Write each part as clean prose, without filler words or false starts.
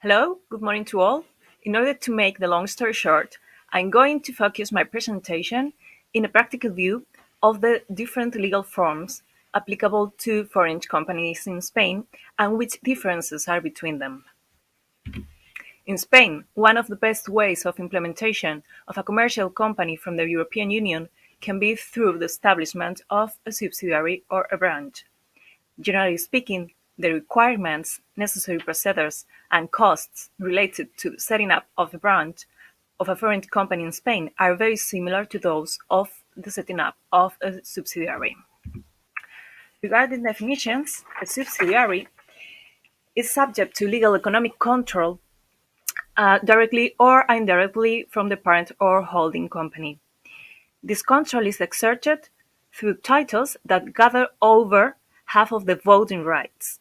Hello, good morning to all. In order to make the long story short, I'm going to focus my presentation in a practical view of the different legal forms applicable to foreign companies in Spain and which differences are between them. In Spain, one of the best ways of implementation of a commercial company from the European Union can be through the establishment of a subsidiary or a branch. Generally speaking, the requirements, necessary procedures, and costs related to the setting up of a branch of a foreign company in Spain are very similar to those of the setting up of a subsidiary. Regarding definitions, a subsidiary is subject to legal economic control directly or indirectly from the parent or holding company. This control is exerted through titles that gather over half of the voting rights.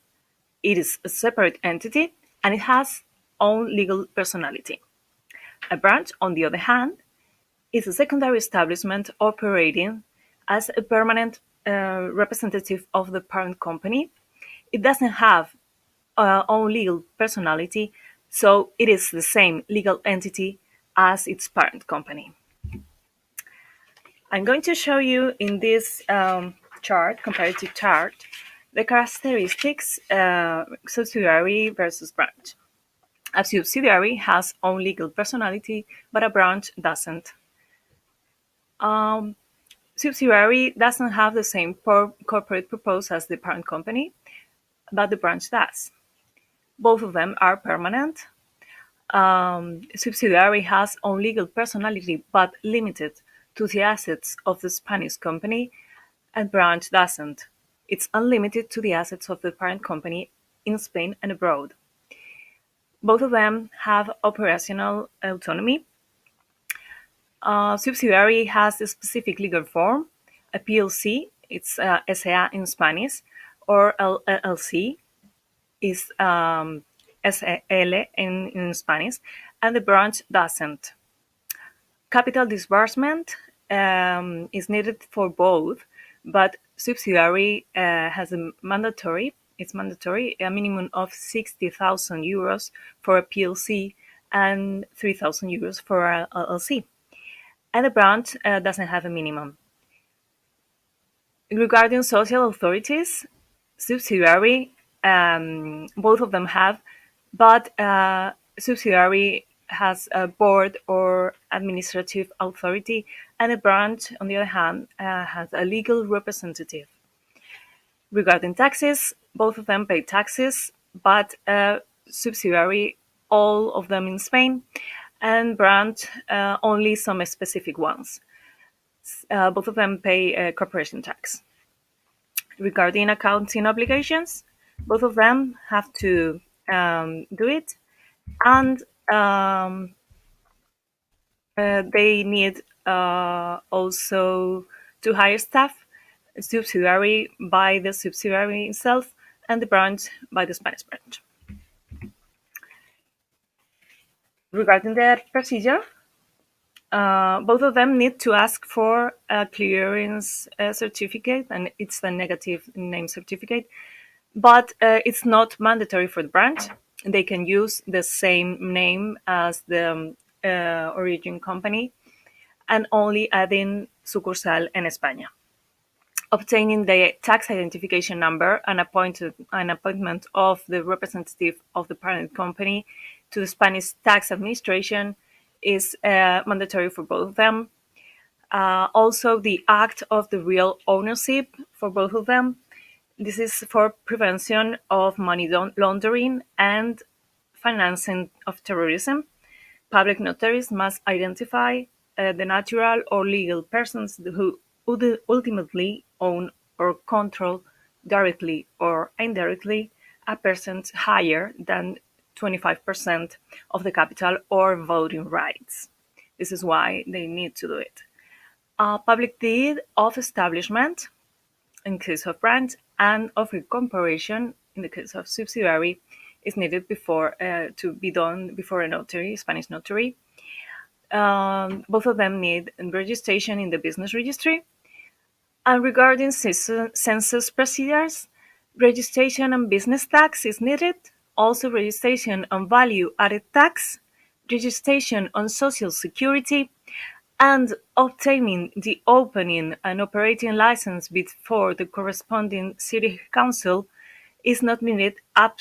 It is a separate entity and it has own legal personality. A branch, on the other hand, is a secondary establishment operating as a permanent representative of the parent company. It doesn't have own legal personality, so it is the same legal entity as its parent company. I'm going to show you in this comparative chart, the characteristics subsidiary versus branch. A subsidiary has own legal personality, but a branch doesn't. Subsidiary doesn't have the same corporate purpose as the parent company, but the branch does. Both of them are permanent. Subsidiary has own legal personality, but limited to the assets of the Spanish company, and branch doesn't. It's unlimited to the assets of the parent company in Spain and abroad. Both of them have operational autonomy. Subsidiary has a specific legal form, a PLC, it's SA in Spanish, or LLC is SL in Spanish, and the branch doesn't. Capital disbursement is needed for both, but subsidiary has it's mandatory, a minimum of 60,000 euros for a PLC and 3,000 euros for a LLC. And the branch doesn't have a minimum. Regarding social authorities, subsidiary, both of them have, but subsidiary has a board or administrative authority, and a branch, on the other hand, has a legal representative. Regarding taxes, both of them pay taxes, but subsidiary, all of them in Spain, and branch, only some specific ones. Both of them pay corporation tax. Regarding accounting obligations, both of them have to do it, and they need also to hire staff, subsidiary by the subsidiary itself, and the branch by the Spanish branch. Regarding the procedure, both of them need to ask for a clearance certificate, and it's a negative name certificate, but it's not mandatory for the branch. They can use the same name as the origin company, and only adding sucursal en España. Obtaining the tax identification number and appointment of the representative of the parent company to the Spanish tax administration is mandatory for both of them. Also, the act of the real ownership for both of them. This is for prevention of money laundering and financing of terrorism. Public notaries must identify the natural or legal persons who would ultimately own or control directly or indirectly a person higher than 25% of the capital or voting rights. This is why they need to do it. Public deed of establishment in case of branch and of incorporation in the case of subsidiary is needed before to be done before a notary, Spanish notary. Both of them need registration in the business registry. And regarding census procedures, registration and business tax is needed Also registration on value-added tax, registration on social security, and obtaining the opening and operating license before the corresponding city council is not needed up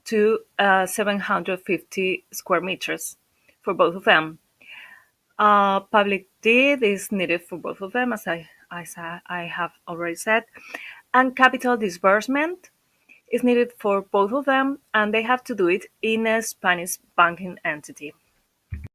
to 750 square meters for both of them. Public deed is needed for both of them, as I have already said, and capital disbursement is needed for both of them, and they have to do it in a Spanish banking entity.